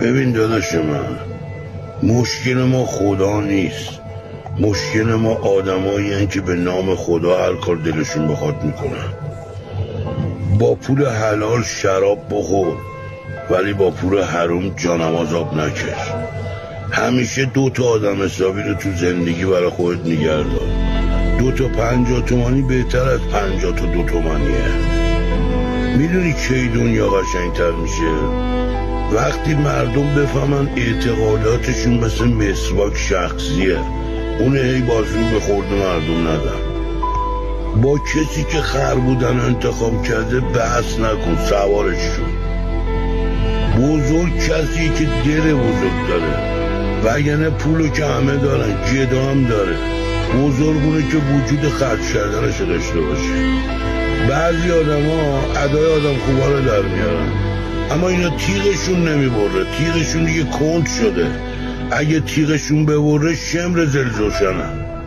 ببین داداش من، مشکل ما خدا نیست، مشکل ما آدمایی هن که به نام خدا هر کار دلشون بخواد میکنن. با پول حلال شراب بخور ولی با پول حروم جانماز آب نکش. همیشه 2 تا آدم حسابی رو تو زندگی برای خودت نگه دار. 2 تا 50 تومانی بهتر از 50 تا 2 تومانیه. میدونی کی دنیا قشنگتر میشه؟ وقتی مردم بفهمن اعتقاداتشون مثل مسواک شخصیه، اون هی بازو به خورد مردم ندن. با کسی که خر بودن انتخاب کرده بحث نکن، سوارش شد. بزرگ کسی که دل بزرگ داره، وگرنه پولو که همه دارن، جدا هم داره. بزرگونه که وجود خرج کردنش داشته باشه. بعضی آدم ها ادای آدم خوبا رو در میارن، اما اینا تیغشون نمیبره، تیغشون دیگه کند شده. اگه تیغشون ببره شمر زلزوشنن.